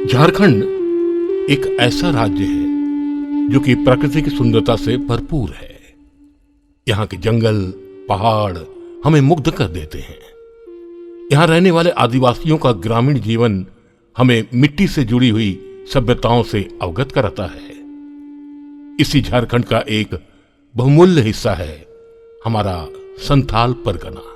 झारखंड एक ऐसा राज्य है जो कि प्रकृति की सुंदरता से भरपूर है। यहाँ के जंगल, पहाड़ हमें मुग्ध कर देते हैं। यहाँ रहने वाले आदिवासियों का ग्रामीण जीवन हमें मिट्टी से जुड़ी हुई सभ्यताओं से अवगत कराता है। इसी झारखंड का एक बहुमूल्य हिस्सा है हमारा संथाल परगना।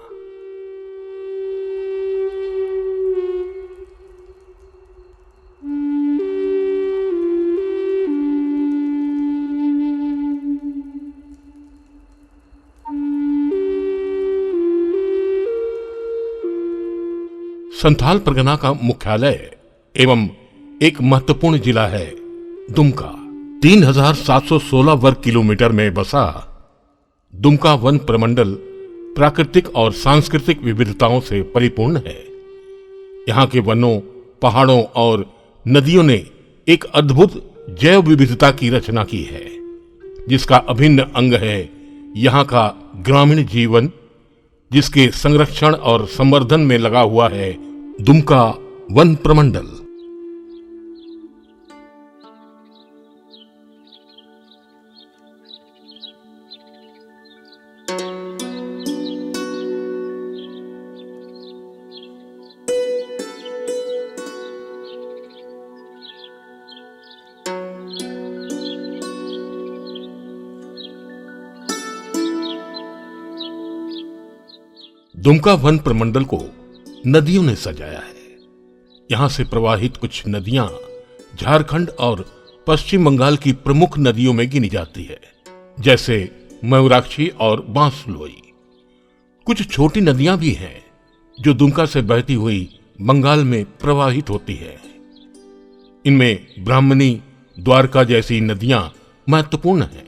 संथाल परगना का मुख्यालय एवं एक महत्वपूर्ण जिला है दुमका। 3716 वर्ग किलोमीटर में बसा दुमका वन प्रमंडल प्राकृतिक और सांस्कृतिक विविधताओं से परिपूर्ण है। यहाँ के वनों, पहाड़ों और नदियों ने एक अद्भुत जैव विविधता की रचना की है, जिसका अभिन्न अंग है यहाँ का ग्रामीण जीवन, जिसके संरक्षण और संवर्धन में लगा हुआ है दुमका वन प्रमंडल। दुमका वन प्रमंडल को नदियों ने सजाया है। यहां से प्रवाहित कुछ नदियां झारखंड और पश्चिम बंगाल की प्रमुख नदियों में गिनी जाती है, जैसे मयूराक्षी और बांसलोई। कुछ छोटी नदियां भी हैं जो दुमका से बहती हुई बंगाल में प्रवाहित होती है। इनमें ब्राह्मणी, द्वारका जैसी नदियां महत्वपूर्ण हैं।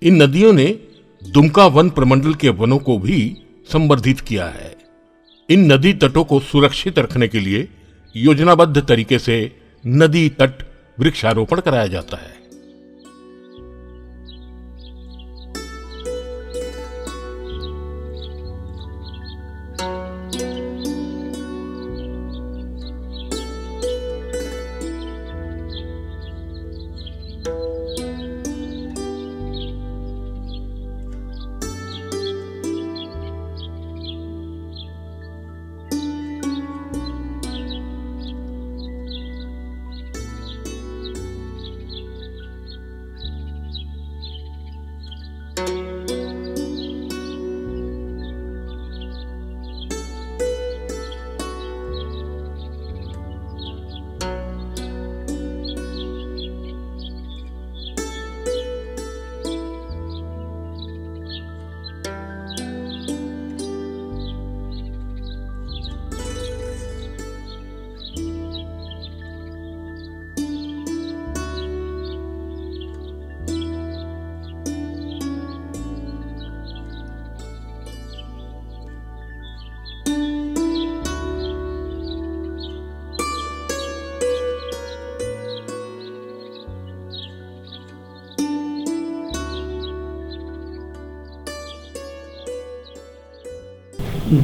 इन नदियों ने दुमका वन प्रमंडल के वनों को भी संवर्धित किया है। इन नदी तटों को सुरक्षित रखने के लिए योजनाबद्ध तरीके से नदी तट वृक्षारोपण कराया जाता है।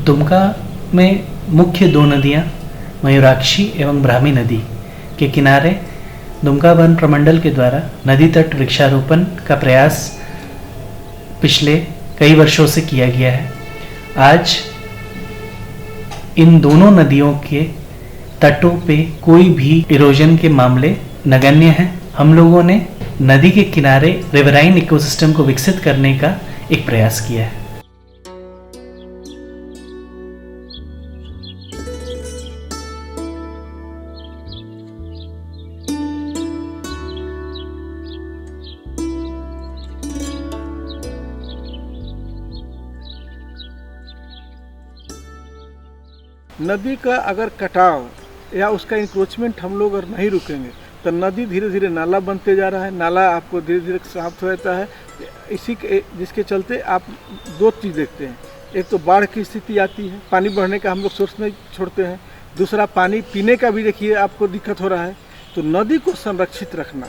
दुमका में मुख्य दो नदियां मयूराक्षी एवं ब्राह्मी नदी के किनारे दुमका वन प्रमंडल के द्वारा नदी तट वृक्षारोपण का प्रयास पिछले कई वर्षों से किया गया है। आज इन दोनों नदियों के तटों पे कोई भी इरोजन के मामले नगण्य हैं। हम लोगों ने नदी के किनारे रिवराइन इकोसिस्टम को विकसित करने का एक प्रयास किया है। नदी का अगर कटाव या उसका इंक्रोचमेंट हम लोग अगर नहीं रुकेंगे तो नदी धीरे धीरे नाला बनते जा रहा है। नाला आपको धीरे धीरे समाप्त हो जाता है। इसी के जिसके चलते आप दो चीज़ देखते हैं, एक तो बाढ़ की स्थिति आती है, पानी बढ़ने का हम लोग सोर्स नहीं छोड़ते हैं। दूसरा पानी पीने का भी देखिए आपको दिक्कत हो रहा है। तो नदी को संरक्षित रखना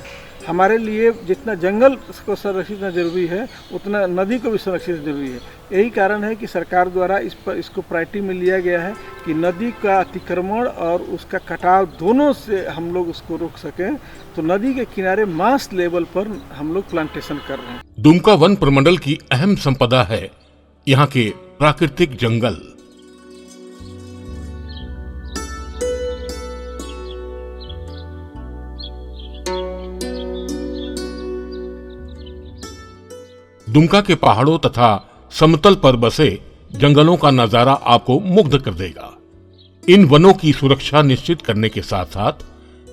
हमारे लिए जितना जंगल को संरक्षित करना जरूरी है उतना नदी को भी संरक्षित जरूरी है। यही कारण है कि सरकार द्वारा इसको प्रायोरिटी में लिया गया है कि नदी का अतिक्रमण और उसका कटाव दोनों से हम लोग उसको रोक सकें। तो नदी के किनारे मास लेवल पर हम लोग प्लांटेशन कर रहे हैं। दुमका वन प्रमंडल की अहम संपदा है यहाँ के प्राकृतिक जंगल। दुमका के पहाड़ों तथा समतल पर बसे जंगलों का नजारा आपको मुग्ध कर देगा। इन वनों की सुरक्षा निश्चित करने के साथ साथ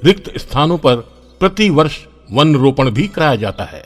रिक्त स्थानों पर प्रति वर्ष वन रोपण भी कराया जाता है।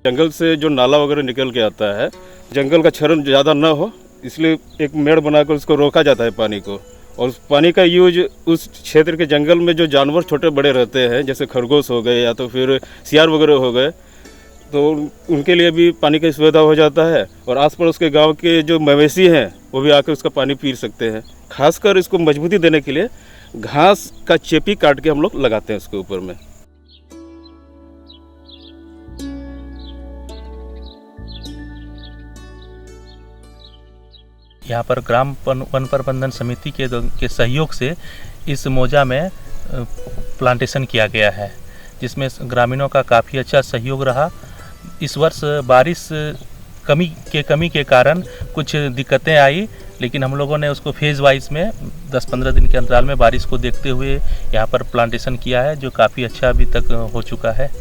जंगल से जो नाला वगैरह निकल के आता है, जंगल का क्षरण ज़्यादा ना हो इसलिए एक मेड़ बनाकर उसको रोका जाता है पानी को। और पानी का यूज उस क्षेत्र के जंगल में जो जानवर छोटे बड़े रहते हैं जैसे खरगोश हो गए या तो फिर सियार वगैरह हो गए, तो उनके लिए भी पानी की सुविधा हो जाता है। और आस पड़ोस के गांव के जो मवेशी हैं वो भी आकर उसका पानी पी सकते हैं। खासकर इसको मजबूती देने के लिए घास का चेपी काट के हम लोग लगाते हैं उसके ऊपर में। यहाँ पर ग्राम वन प्रबंधन समिति के सहयोग से इस मौजा में प्लांटेशन किया गया है, जिसमें ग्रामीणों का काफ़ी अच्छा सहयोग रहा। इस वर्ष बारिश कमी के कारण कुछ दिक्कतें आई, लेकिन हम लोगों ने उसको फेज़ वाइज में 10-15 दिन के अंतराल में बारिश को देखते हुए यहाँ पर प्लांटेशन किया है, जो काफ़ी अच्छा अभी तक हो चुका है।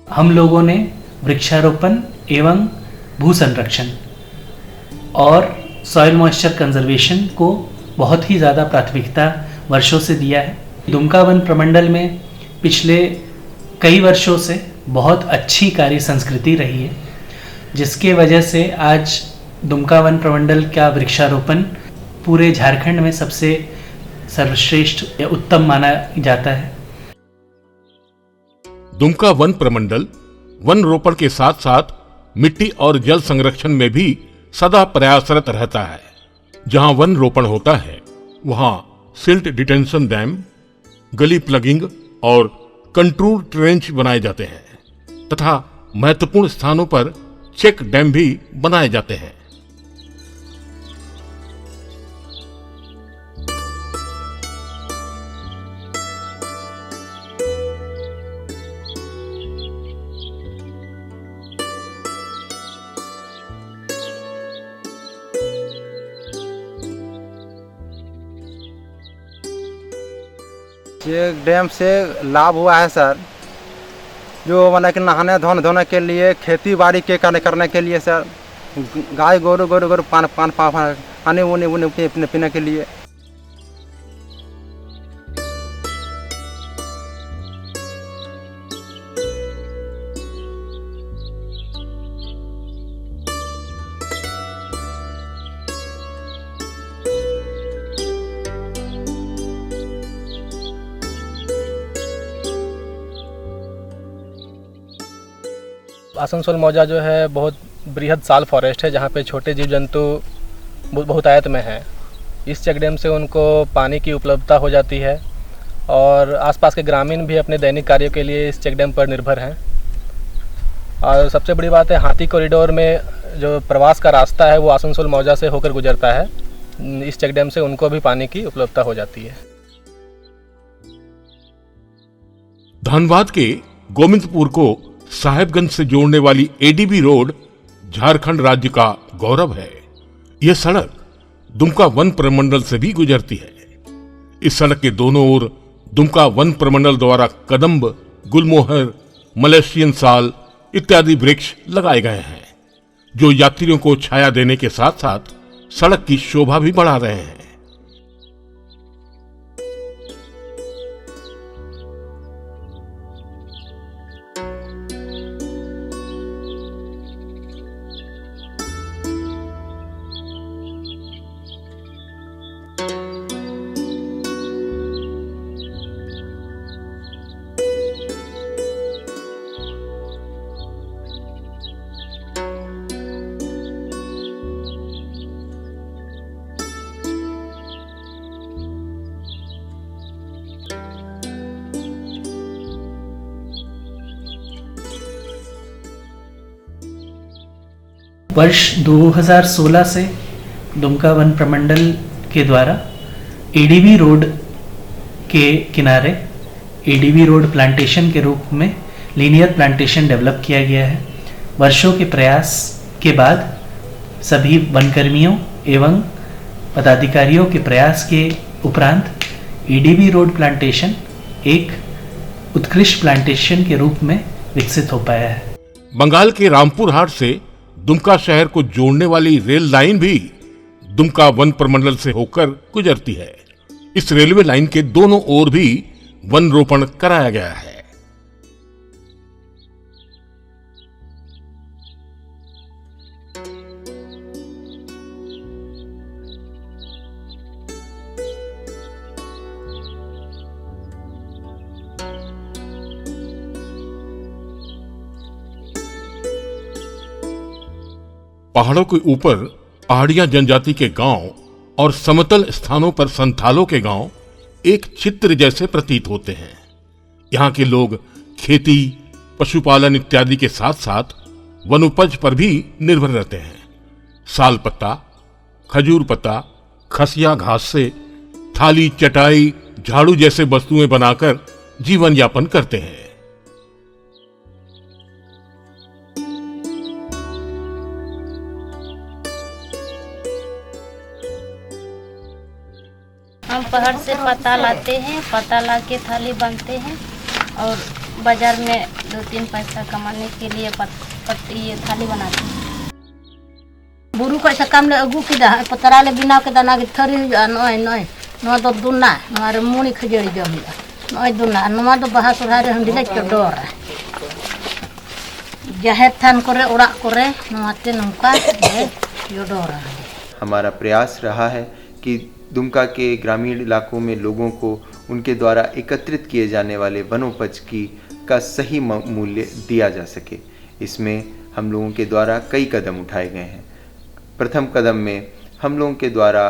हम लोगों ने वृक्षारोपण एवं भू संरक्षण और सॉइल मॉइस्चर कंजर्वेशन को बहुत ही ज़्यादा प्राथमिकता वर्षों से दिया है। दुमका वन प्रमंडल में पिछले कई वर्षों से बहुत अच्छी कार्य संस्कृति रही है, जिसके वजह से आज दुमका वन प्रमंडल का वृक्षारोपण पूरे झारखंड में सबसे सर्वश्रेष्ठ या उत्तम माना जाता है। दुमका वन प्रमंडल वन रोपण के साथ साथ मिट्टी और जल संरक्षण में भी सदा प्रयासरत रहता है। जहां वन रोपण होता है वहां सिल्ट डिटेंशन डैम, गली प्लगिंग और कंट्रोल ट्रेंच बनाए जाते हैं तथा महत्वपूर्ण स्थानों पर चेक डैम भी बनाए जाते हैं। ये डैम से लाभ हुआ है सर, जो मतलब कि नहाने धोने के लिए, खेती बाड़ी के करने के लिए सर, गाय गोरू पानी ऊनी पीने के लिए। आसनसोल मौजा जो है बहुत बृहद साल फॉरेस्ट है, जहाँ पे छोटे जीव जंतु बहुतायत में हैं। इस चेक डैम से उनको पानी की उपलब्धता हो जाती है और आसपास के ग्रामीण भी अपने दैनिक कार्यों के लिए इस चेक डैम पर निर्भर हैं। और सबसे बड़ी बात है, हाथी कॉरिडोर में जो प्रवास का रास्ता है वो आसनसोल मौजा से होकर गुजरता है। इस चेक डैम से उनको भी पानी की उपलब्धता हो जाती है। धनबाद के गोविंदपुर को साहेबगंज से जोड़ने वाली एडीबी रोड झारखंड राज्य का गौरव है। यह सड़क दुमका वन प्रमंडल से भी गुजरती है। इस सड़क के दोनों ओर दुमका वन प्रमंडल द्वारा कदम्ब, गुलमोहर, मलेशियन साल इत्यादि वृक्ष लगाए गए हैं, जो यात्रियों को छाया देने के साथ साथ सड़क की शोभा भी बढ़ा रहे हैं। वर्ष 2016 से दुमका वन प्रमंडल के द्वारा एडीबी रोड के किनारे एडीबी रोड प्लांटेशन के रूप में लीनियर प्लांटेशन डेवलप किया गया है। वर्षों के प्रयास के बाद सभी वनकर्मियों एवं पदाधिकारियों के प्रयास के उपरांत एडीबी रोड प्लांटेशन एक उत्कृष्ट प्लांटेशन के रूप में विकसित हो पाया है। बंगाल के रामपुर हाट से दुमका शहर को जोड़ने वाली रेल लाइन भी दुमका वन प्रमंडल से होकर गुजरती है। इस रेलवे लाइन के दोनों ओर भी वन रोपण कराया गया है। पहाड़ों के ऊपर पहाड़िया जनजाति के गांव और समतल स्थानों पर संथालों के गांव एक चित्र जैसे प्रतीत होते हैं। यहाँ के लोग खेती, पशुपालन इत्यादि के साथ साथ वनोपज पर भी निर्भर रहते हैं। साल पत्ता, खजूर पत्ता, खसिया घास से थाली, चटाई, झाड़ू जैसे वस्तुएं बनाकर जीवन यापन करते हैं। हम पहाड़ से पत्ता लाते हैं, पत्ता ला के थाली बनते हैं और बाजार में 2-3 पैसा कमाने के लिए ये थाली बनाते हैं। बुरु खय साकाम ले अगु केदा पतरा ले बिनाव केदा ना थरी हुआ नय नय नवा दो दुना नवा रे मुनी खजड़ी जम हुआ नय दुना नवा दो बाहा सोहाय रे हंडिले चडोर जाहेर थान करे ओड़ा करे नवाते नौका चडोर। हमारा प्रयास रहा है कि दुमका के ग्रामीण इलाकों में लोगों को उनके द्वारा एकत्रित किए जाने वाले वनोपज का सही मूल्य दिया जा सके। इसमें हम लोगों के द्वारा कई कदम उठाए गए हैं। प्रथम कदम में हम लोगों के द्वारा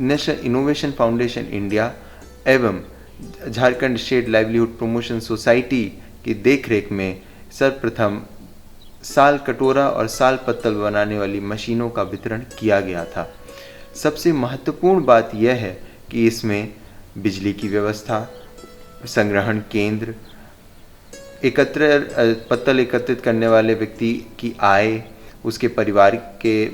नेशनल इनोवेशन फाउंडेशन इंडिया एवं Jharkhand state livelihood promotion society की देखरेख में सर्वप्रथम साल कटोरा और साल पत्तल बनाने वाली मशीनों का वितरण किया गया था। सबसे महत्वपूर्ण बात यह है कि इसमें बिजली की व्यवस्था, संग्रहण केंद्र, पत्तल एकत्रित करने वाले व्यक्ति की आय, उसके परिवार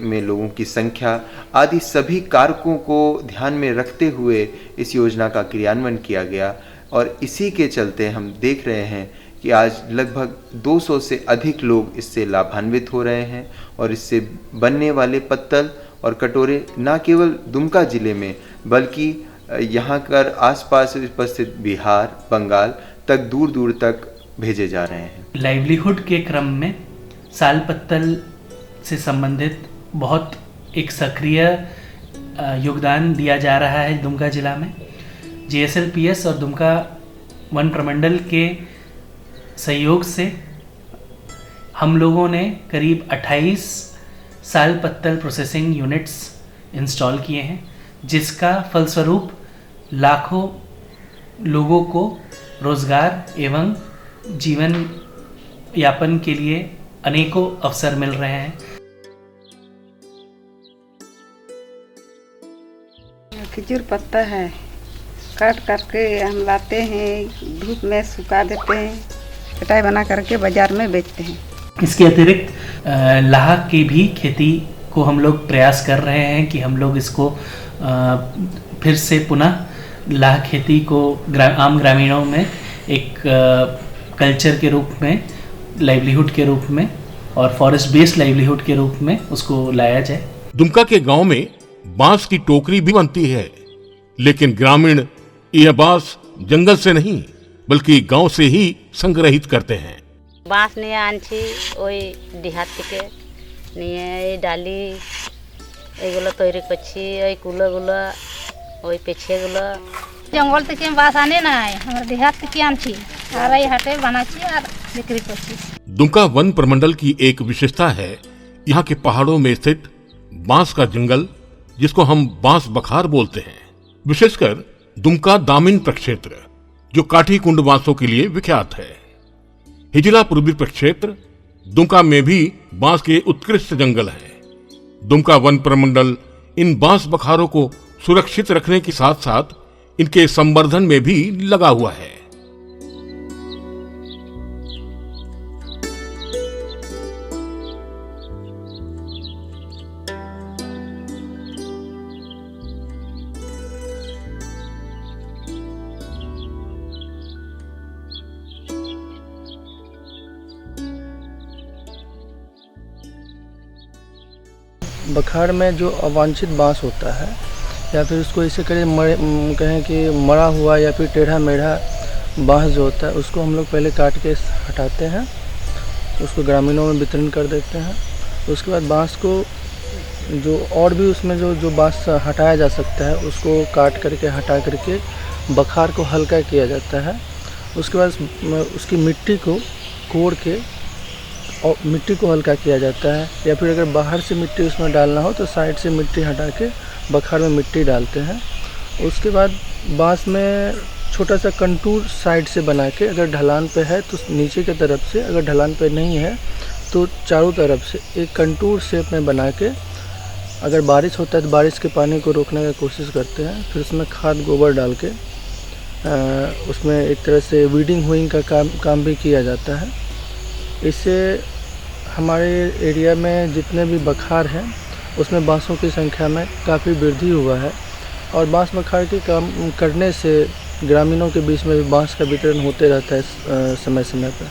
में लोगों की संख्या आदि सभी कारकों को ध्यान में रखते हुए इस योजना का क्रियान्वयन किया गया और इसी के चलते हम देख रहे हैं कि आज लगभग 200 से अधिक लोग इससे लाभान्वित हो रहे हैं और इससे बनने वाले पत्तल और कटोरे न केवल दुमका जिले में बल्कि यहाँ कर आसपास उपस्थित बिहार, बंगाल तक दूर दूर तक भेजे जा रहे हैं। लाइवलीहुड के क्रम में साल पत्तल से संबंधित बहुत एक सक्रिय योगदान दिया जा रहा है दुमका जिला में। JSLPS और दुमका वन प्रमंडल के सहयोग से हम लोगों ने करीब 28 साल पत्तल प्रोसेसिंग यूनिट्स इंस्टॉल किए हैं, जिसका फलस्वरूप लाखों लोगों को रोज़गार एवं जीवन यापन के लिए अनेकों अवसर मिल रहे हैं। खजूर पत्ता है, काट करके हम लाते हैं, धूप में सुखा देते हैं, कटाई बना करके बाजार में बेचते हैं। इसके अतिरिक्त लाह की भी खेती को हम लोग प्रयास कर रहे हैं कि हम लोग इसको फिर से पुनः लाह खेती को आम ग्रामीणों में एक कल्चर के रूप में, लाइवलीहुड के रूप में और फॉरेस्ट बेस्ड लाइवलीहुड के रूप में उसको लाया जाए। दुमका के गांव में बांस की टोकरी भी बनती है, लेकिन ग्रामीण यह बांस जंगल से नहीं बल्कि गांव से ही संग्रहित करते हैं। बांस निये आनছি ওই ডিহাত থেকে নিয়ে এই ডালি এইগুলো তৈরি করছি, ওই কুলোগুলো ওই পেছেগুলো জঙ্গল থেকে বাঁশ আনে নাই, আমরা ডিহাত থেকে আনছি আর এই হাটে বানাচ্ছি আর বিক্রি করছি। दुमका वन प्रमंडल की एक विशेषता है यहाँ के पहाड़ों में स्थित बांस का जंगल, जिसको हम बांस बखार बोलते हैं। विशेषकर दुमका दामिन प्रक्षेत्र जो काठी कुंड बांसों के लिए विख्यात है। हिजला पूर्वी प्रक्षेत्र दुमका में भी बांस के उत्कृष्ट जंगल हैं। दुमका वन प्रमंडल इन बांस बखारों को सुरक्षित रखने के साथ साथ इनके संवर्धन में भी लगा हुआ है। बखार में जो अवांछित बांस होता है या फिर उसको इसे कहें कि मरा हुआ या फिर टेढ़ा मेढ़ा बांस जो होता है उसको हम लोग पहले काट के हटाते हैं, उसको ग्रामीणों में वितरण कर देते हैं। उसके बाद बांस को जो और भी उसमें जो बांस हटाया जा सकता है उसको काट करके हटा करके बखार को हल्का किया जाता है। उसके बाद उसकी मिट्टी को कोड़ के और मिट्टी को हल्का किया जाता है, या फिर अगर बाहर से मिट्टी उसमें डालना हो तो साइड से मिट्टी हटा के बखार में मिट्टी डालते हैं। उसके बाद बांस में छोटा सा कंटूर साइड से बना के, अगर ढलान पे है तो नीचे की तरफ से, अगर ढलान पे नहीं है तो चारों तरफ से एक कंटूर शेप में बना के, अगर बारिश होता है तो बारिश के पानी को रोकने की कोशिश करते हैं। फिर उसमें खाद गोबर डाल के उसमें एक तरह से वीडिंग हुइंग का काम भी किया जाता है। इससे हमारे एरिया में जितने भी बखार हैं उसमें बांसों की संख्या में काफ़ी वृद्धि हुआ है और बांस बखार के काम करने से ग्रामीणों के बीच में भी बांस का वितरण होते रहता है समय समय पर।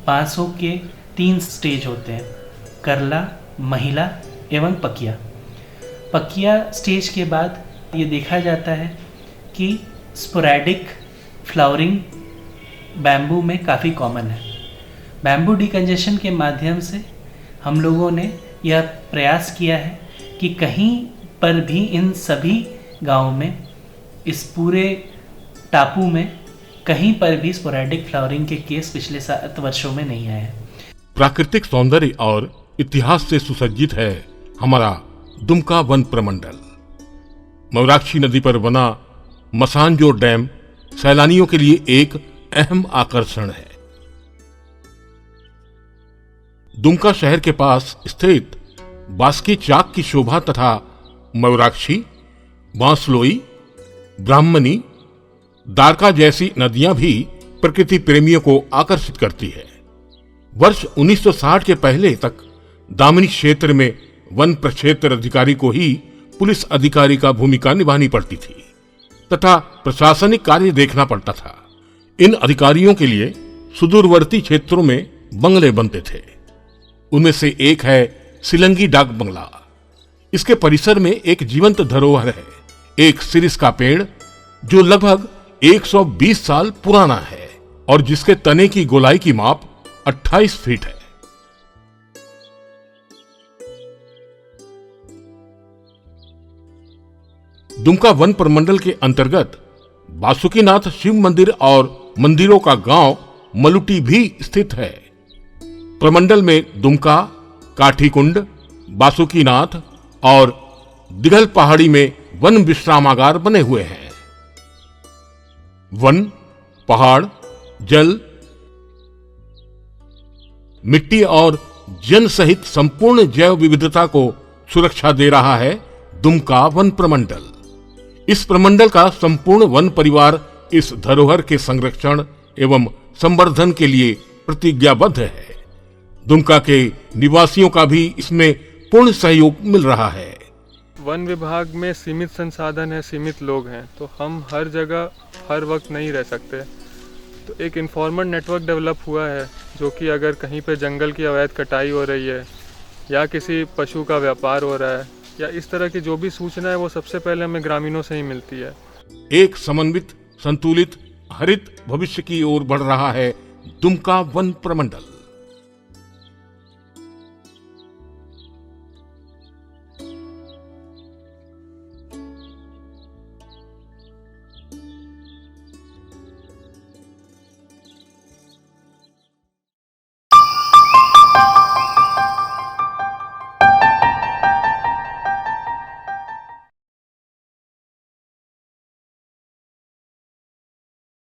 बांसों के 3 स्टेज होते हैं, करला, महिला एवं पकिया। पकिया स्टेज के बाद ये देखा जाता है कि स्पोरैडिक फ्लावरिंग बैम्बू में काफ़ी कॉमन है। बैम्बू डिकंजेशन के माध्यम से हम लोगों ने यह प्रयास किया है कि कहीं पर भी इन सभी गांवों में, इस पूरे टापू में कहीं पर भी स्पोरैडिक फ्लावरिंग के केस पिछले 7 वर्षों में नहीं आए हैं। प्राकृतिक सौंदर्य और इतिहास से सुसज्जित है हमारा दुमका वन प्रमंडल। मयूराक्षी नदी पर बना मसानजोर डैम सैलानियों के लिए एक अहम आकर्षण है। दुमका शहर के पास स्थित बास्की चाक की शोभा तथा मयूराक्षी, बांसलोई, ब्राह्मणी, दारका जैसी नदियां भी प्रकृति प्रेमियों को आकर्षित करती है। वर्ष 1960 के पहले तक दामिनी क्षेत्र में वन प्रक्षेत्र अधिकारी को ही पुलिस अधिकारी का भूमिका निभानी पड़ती थी तथा प्रशासनिक कार्य देखना पड़ता था। इन अधिकारियों के लिए सुदूरवर्ती क्षेत्रों में बंगले बनते थे। उनमें से एक है सिलंगी डाक बंगला। इसके परिसर में एक जीवंत धरोहर है, एक सिरिस का पेड़ जो लगभग 120 साल पुराना है और जिसके तने की गोलाई की माप 28 फीट है। दुमका वन प्रमंडल के अंतर्गत बासुकीनाथ शिव मंदिर और मंदिरों का गांव मलुटी भी स्थित है। प्रमंडल में दुमका, काठीकुंड, बासुकीनाथ और दिघल पहाड़ी में वन विश्रामागार बने हुए हैं। वन, पहाड़, जल, मिट्टी और जन सहित संपूर्ण जैव विविधता को सुरक्षा दे रहा है दुमका वन प्रमंडल। इस प्रमंडल का संपूर्ण वन परिवार इस धरोहर के संरक्षण एवं संवर्धन के लिए प्रतिज्ञाबद्ध है। दुमका के निवासियों का भी इसमें पूर्ण सहयोग मिल रहा है। वन विभाग में सीमित संसाधन है, सीमित लोग हैं, तो हम हर जगह हर वक्त नहीं रह सकते। तो एक इन्फॉर्मर नेटवर्क डेवलप हुआ है जो कि अगर कहीं पे जंगल की अवैध कटाई हो रही है या किसी पशु का व्यापार हो रहा है या इस तरह की जो भी सूचना है वो सबसे पहले हमें ग्रामीणों से ही मिलती है। एक समन्वित, संतुलित, हरित भविष्य की ओर बढ़ रहा है दुमका वन प्रमंडल।